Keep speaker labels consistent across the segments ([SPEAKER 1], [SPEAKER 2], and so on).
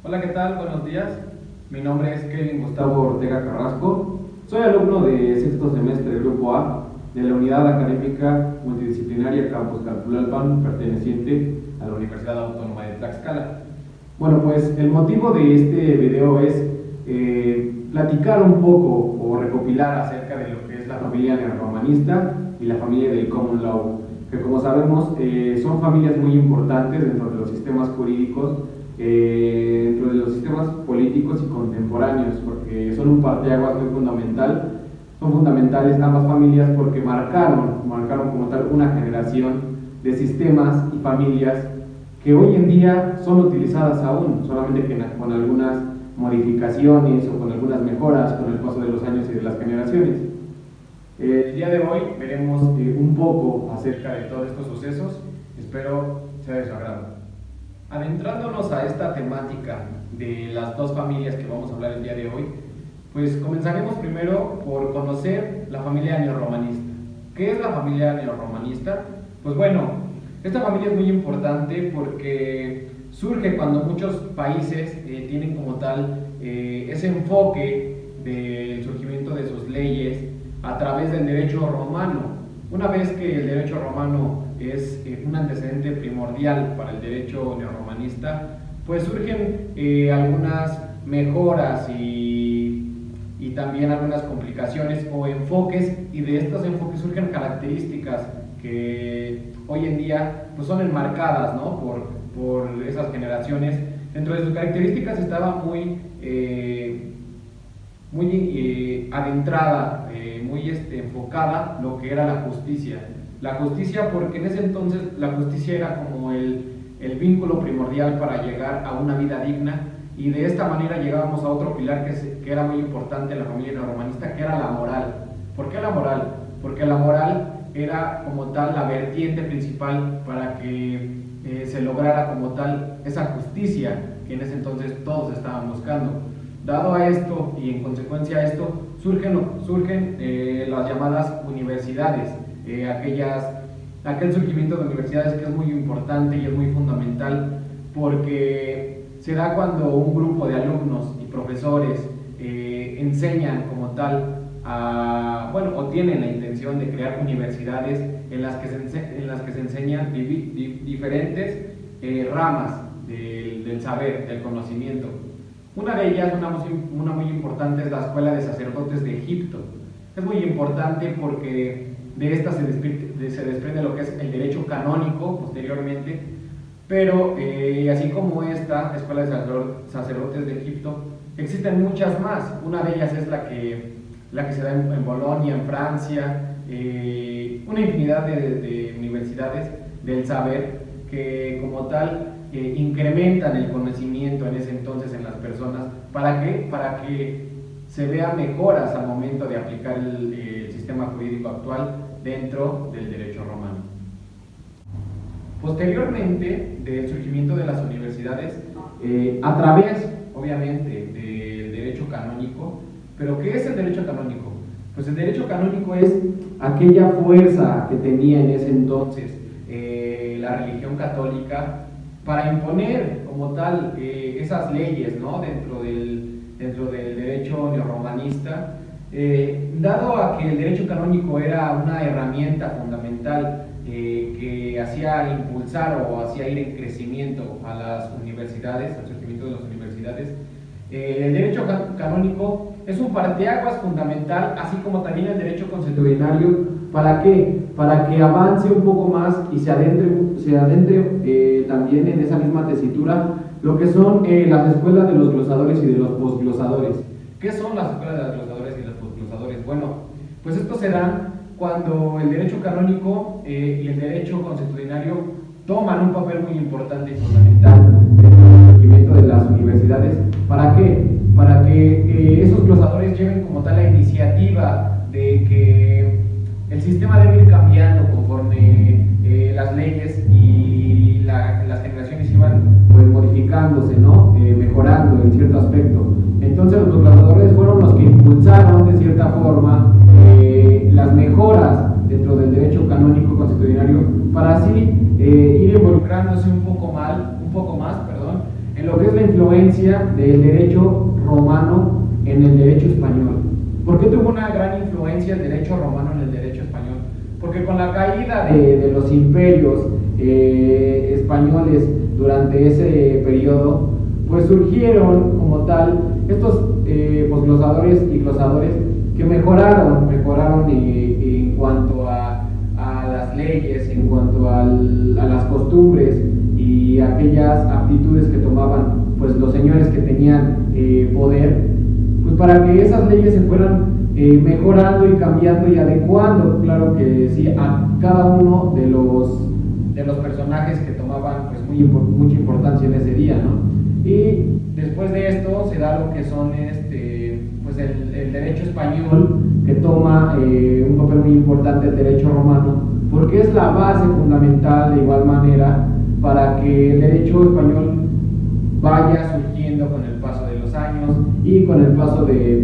[SPEAKER 1] Hola, ¿qué tal? Buenos días. Mi nombre es Kevin Gustavo Ortega Carrasco. Soy alumno de sexto semestre del Grupo A de la Unidad Académica Multidisciplinaria Campus Calpulalpan, perteneciente a la Universidad Autónoma de Tlaxcala. Bueno, pues el motivo de este video es platicar un poco o recopilar acerca de lo que es la familia neorromanista y la familia del Common Law, que como sabemos son familias muy importantes dentro de los sistemas jurídicos, dentro de los sistemas políticos y contemporáneos, porque son un parteaguas muy fundamental. Son fundamentales ambas familias porque marcaron como tal una generación de sistemas y familias que hoy en día son utilizadas aún, solamente que con algunas modificaciones o con algunas mejoras con el paso de los años y de las generaciones. El día de hoy veremos un poco acerca de todos estos sucesos, espero sea de su agrado. Adentrándonos a esta temática de las dos familias que vamos a hablar el día de hoy, pues comenzaremos primero por conocer la familia neorromanista. ¿Qué es la familia neorromanista? Pues bueno, esta familia es muy importante porque surge cuando muchos países tienen como tal ese enfoque del surgimiento de sus leyes a través del derecho romano. Una vez que el derecho romano es un antecedente primordial para el derecho neorromanista, pues surgen algunas mejoras y también algunas complicaciones o enfoques, y de estos enfoques surgen características que hoy en día pues son enmarcadas, ¿no? por esas generaciones. Dentro de sus características estaba muy adentrada, muy enfocada lo que era la justicia. La justicia, porque en ese entonces la justicia era como el vínculo primordial para llegar a una vida digna, y de esta manera llegábamos a otro pilar que era muy importante en la familia neorromanista, que era la moral. ¿Por qué la moral? Porque la moral era como tal la vertiente principal para que se lograra como tal esa justicia que en ese entonces todos estaban buscando. Dado a esto y en consecuencia a esto, surgen las llamadas universidades, aquel surgimiento de universidades que es muy importante y es muy fundamental, porque se da cuando un grupo de alumnos y profesores enseñan como tal o tienen la intención de crear universidades en las que se enseñan diferentes ramas del saber, del conocimiento. Una de ellas, una muy importante, es la Escuela de Sacerdotes de Egipto. Es muy importante porque de esta se desprende lo que es el derecho canónico posteriormente, pero así como esta Escuela de Sacerdotes de Egipto, existen muchas más. Una de ellas es la que se da en Bolonia, en Francia, una infinidad de universidades del saber que como tal incrementan el conocimiento en ese entonces en las personas. ¿Para qué? Para que se vean mejoras al momento de aplicar el sistema jurídico actual dentro del derecho romano. Posteriormente del surgimiento de las universidades, a través obviamente del derecho canónico. ¿Pero qué es el derecho canónico? Pues el derecho canónico es aquella fuerza que tenía en ese entonces la religión católica para imponer como tal esas leyes, ¿no? dentro del derecho neorromanista, dado a que el derecho canónico era una herramienta fundamental que hacía impulsar o hacía ir en crecimiento a las universidades, al surgimiento de las universidades. El derecho canónico es un parteaguas fundamental, así como también el derecho consuetudinario. ¿Para qué? Para que avance un poco más y se adentre también en esa misma tesitura lo que son las escuelas de los glosadores y de los posglosadores. ¿Qué son las escuelas de los glosadores y los posglosadores? Bueno, pues estos se dan cuando el derecho canónico y el derecho consuetudinario toman un papel muy importante y fundamental en el surgimiento de las universidades. ¿Para qué? Para que esos glosadores lleven como tal la iniciativa de que el sistema debe ir cambiando conforme las leyes y las generaciones iban pues modificándose, ¿no? Mejorando en cierto aspecto. Entonces los glosadores fueron los que impulsaron de cierta forma las mejoras dentro del derecho canónico consuetudinario para así ir involucrándose un poco más en lo que es la influencia del derecho romano en el derecho español. ¿Por qué tuvo una gran influencia el derecho romano en el derecho español? Porque con la caída de los imperios españoles durante ese periodo, pues surgieron como tal estos posglosadores y glosadores que mejoraron en cuanto a las leyes, en cuanto a las costumbres y aquellas aptitudes que tomaban pues los señores que tenían poder, pues para que esas leyes se fueran mejorando y cambiando y adecuando, claro que sí, a cada uno de los personajes que tomaban pues mucha importancia en ese día, ¿no? Y después de esto se da lo que son pues el derecho español, que toma un papel muy importante el derecho romano, porque es la base fundamental de igual manera para que el derecho español vaya surgiendo con el paso de los años y con el paso de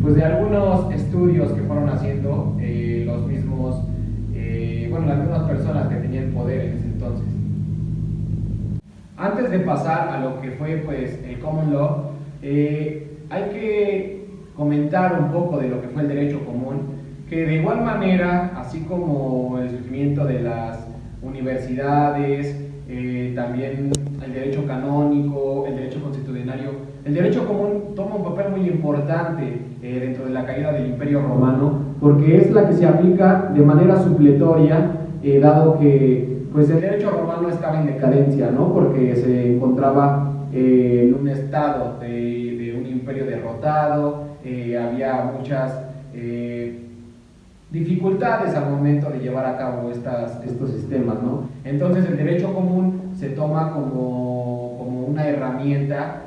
[SPEAKER 1] pues de algunos estudios que fueron haciendo los mismos las mismas personas que tenían poder en ese entonces. Antes de pasar a lo que fue pues el common law, hay que comentar un poco de lo que fue el derecho común, que de igual manera, así como el surgimiento de las universidades, también el derecho canónico, el derecho constitucionario, el derecho común toma un papel muy importante dentro de la caída del Imperio Romano, porque es la que se aplica de manera supletoria, dado que pues el derecho romano estaba en decadencia, ¿no? Porque se encontraba en un estado de un imperio derrotado, había muchas dificultades al momento de llevar a cabo estos sistemas, ¿no? Entonces el derecho común se toma como una herramienta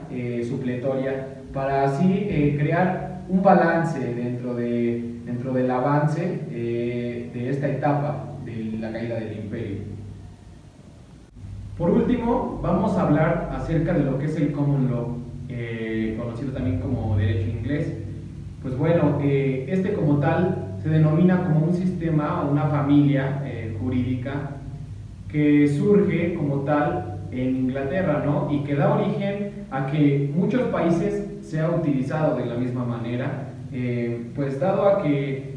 [SPEAKER 1] supletoria para así crear un balance dentro del avance de esta etapa de la caída del imperio. Por último, vamos a hablar acerca de lo que es el common law, conocido también como derecho inglés. Pues bueno, este como tal se denomina como un sistema o una familia jurídica que surge como tal en Inglaterra, ¿no? Y que da origen a que muchos países se ha utilizado de la misma manera, pues dado a que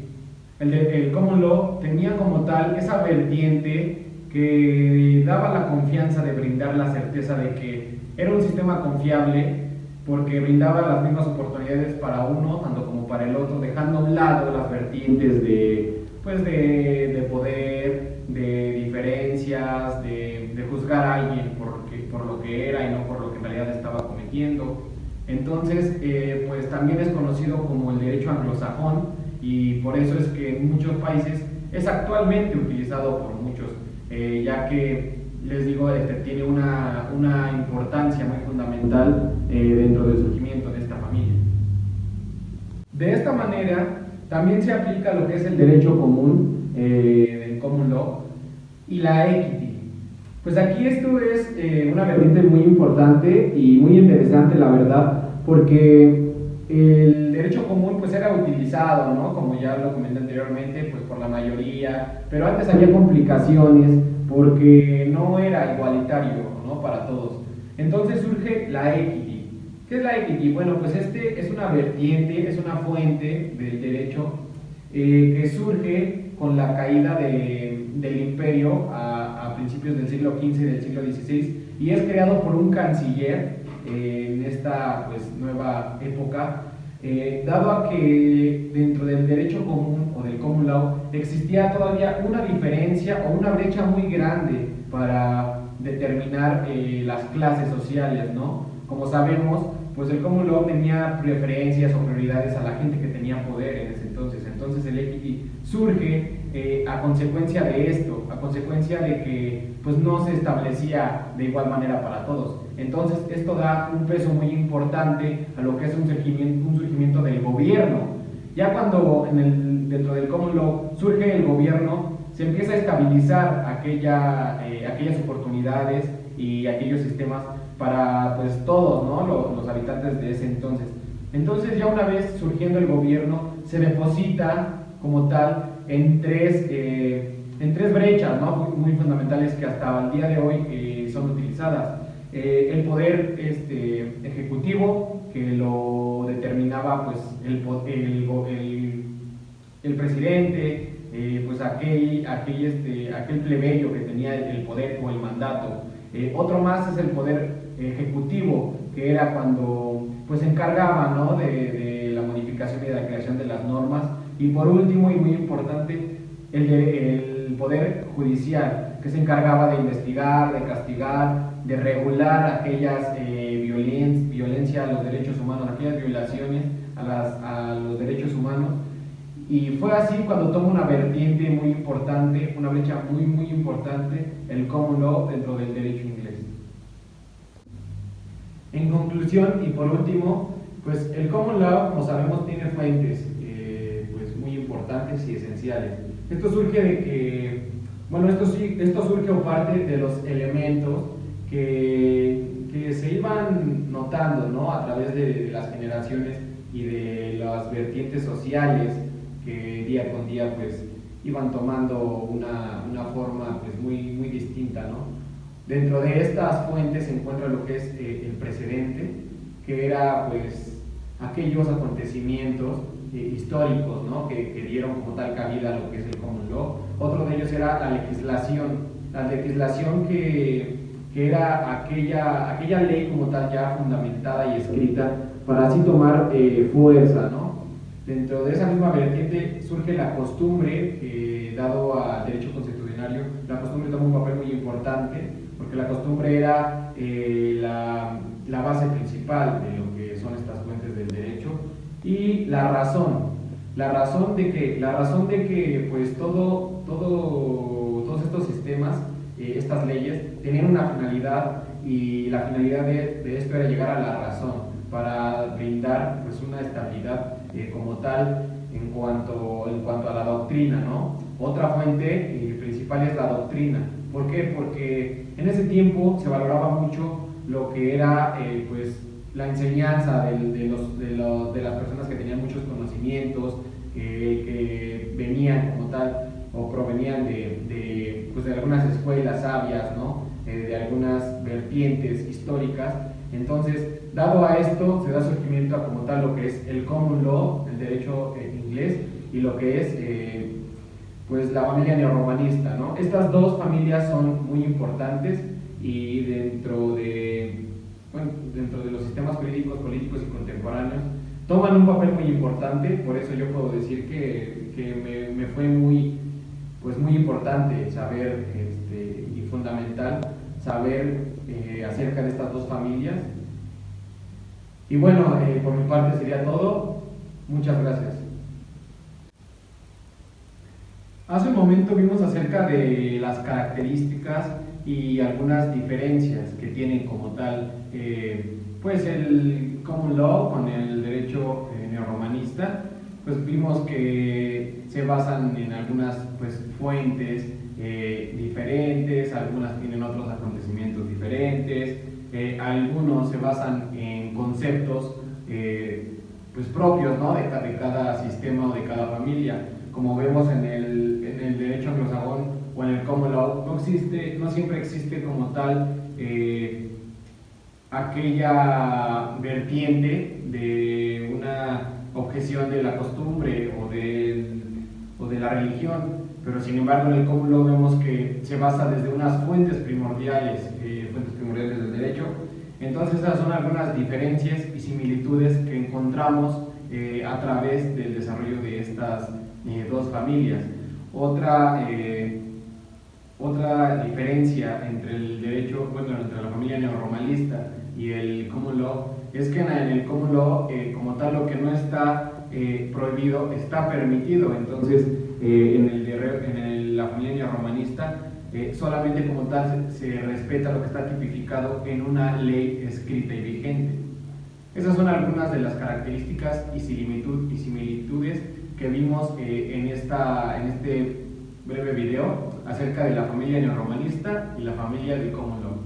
[SPEAKER 1] el common law tenía como tal esa vertiente que daba la confianza de brindar la certeza de que era un sistema confiable, porque brindaba las mismas oportunidades para uno, tanto como para el otro, dejando a un lado las vertientes de poder, de diferencias, de juzgar a alguien por lo que era y no por lo que en realidad estaba cometiendo. Entonces, pues también es conocido como el derecho anglosajón, y por eso es que en muchos países es actualmente utilizado por muchos, ya que les digo, tiene una importancia muy fundamental dentro del surgimiento de esta familia. De esta manera, también se aplica lo que es el derecho común, del common law, y la equity. Pues aquí esto es una vertiente muy importante y muy interesante, la verdad, porque el derecho común pues era utilizado, ¿no? Como ya lo comenté anteriormente, pues por la mayoría, pero antes había complicaciones porque no era igualitario, ¿no? Para todos. Entonces surge la equity. ¿Qué es la equity? Bueno, pues es una vertiente, es una fuente del derecho que surge con la caída del imperio a principios del siglo XV y del siglo XVI, y es creado por un canciller en esta pues, nueva época, dado a que dentro del derecho común o del common law existía todavía una diferencia o una brecha muy grande para determinar las clases sociales, ¿no? Como sabemos, pues el common law tenía preferencias o prioridades a la gente que tenía poder en ese entonces. Entonces el equity surge a consecuencia de esto, a consecuencia de que pues no se establecía de igual manera para todos. Entonces esto da un peso muy importante a lo que es un surgimiento del gobierno. Ya cuando dentro del common law surge el gobierno, se empieza a estabilizar aquellas oportunidades y aquellos sistemas para pues todos, ¿no? los habitantes de ese entonces. Entonces ya una vez surgiendo el gobierno, se deposita como tal en tres brechas, ¿no? muy fundamentales que hasta el día de hoy son utilizadas.
[SPEAKER 2] El poder ejecutivo, que lo determinaba pues el presidente, pues aquel plebeyo que tenía el poder o el mandato. Otro más es el poder ejecutivo, que era cuando pues se encargaba, ¿no?, de la modificación y de la creación de las normas. Y por último, y muy importante, el poder judicial, que se encargaba de investigar, de castigar, de regular aquellas violencia a los derechos humanos, aquellas violaciones a los derechos humanos. Y fue así cuando toma una vertiente muy importante, una brecha muy importante, el common law dentro del derecho inglés. En conclusión y por último, pues el common law, como sabemos, tiene fuentes pues muy importantes y esenciales. Esto surge de que, bueno, esto surge o parte de los elementos que se iban notando, ¿no?, a través de las generaciones y de las vertientes sociales que día con día pues iban tomando una forma pues muy distinta, ¿no? Dentro de estas fuentes se encuentra lo que es el precedente, que era pues aquellos acontecimientos históricos, ¿no?, que dieron como tal cabida a lo que es el common law. Otro de ellos era la legislación que era aquella ley como tal ya fundamentada y escrita para así tomar fuerza, ¿no? Dentro de esa misma vertiente surge la costumbre, dado al derecho constitucional, la costumbre toma un papel muy importante, porque la costumbre era la base principal de lo que son estas fuentes del derecho. Y la razón de que pues todos estos sistemas, estas leyes, tenían una finalidad, y la finalidad de esto era llegar a la razón, para brindar pues una estabilidad como tal en cuanto a la doctrina, ¿no? Otra fuente principal es la doctrina. ¿Por qué? Porque en ese tiempo se valoraba mucho lo que era pues la enseñanza de las personas que tenían muchos conocimientos, que venían como tal o provenían de algunas escuelas sabias, ¿no?, de algunas vertientes históricas. Entonces, dado a esto, se da surgimiento a como tal lo que es el common law, el derecho inglés, y lo que es pues la familia neorromanista, ¿no? Estas dos familias son muy importantes, y dentro de los sistemas jurídicos, políticos y contemporáneos toman un papel muy importante. Por eso yo puedo decir que me fue muy importante saber y fundamental saber acerca de estas dos familias. Y bueno, por mi parte sería todo. Muchas gracias. Hace un momento vimos acerca de las características y algunas diferencias que tienen como tal pues el common law con el derecho neorromanista. Pues vimos que se basan en algunas pues fuentes diferentes, algunas tienen otros acontecimientos diferentes, algunos se basan en conceptos pues propios, ¿no?, de cada sistema o de cada familia. Como vemos en el derecho anglosajón o en el common law, no siempre existe como tal aquella vertiente de una objeción de la costumbre o de la religión, pero sin embargo en el common law vemos que se basa desde unas fuentes primordiales del derecho. Entonces esas son algunas diferencias y similitudes que encontramos a través del desarrollo de estas dos familias. Otra diferencia entre entre la familia neorromanista y el common law es que en el common law como tal lo que no está prohibido está permitido. Entonces en la familia neorromanista solamente como tal se respeta lo que está tipificado en una ley escrita y vigente. Esas son algunas de las características y similitudes que vimos en este breve video acerca de la familia neorromanista y la familia del common law.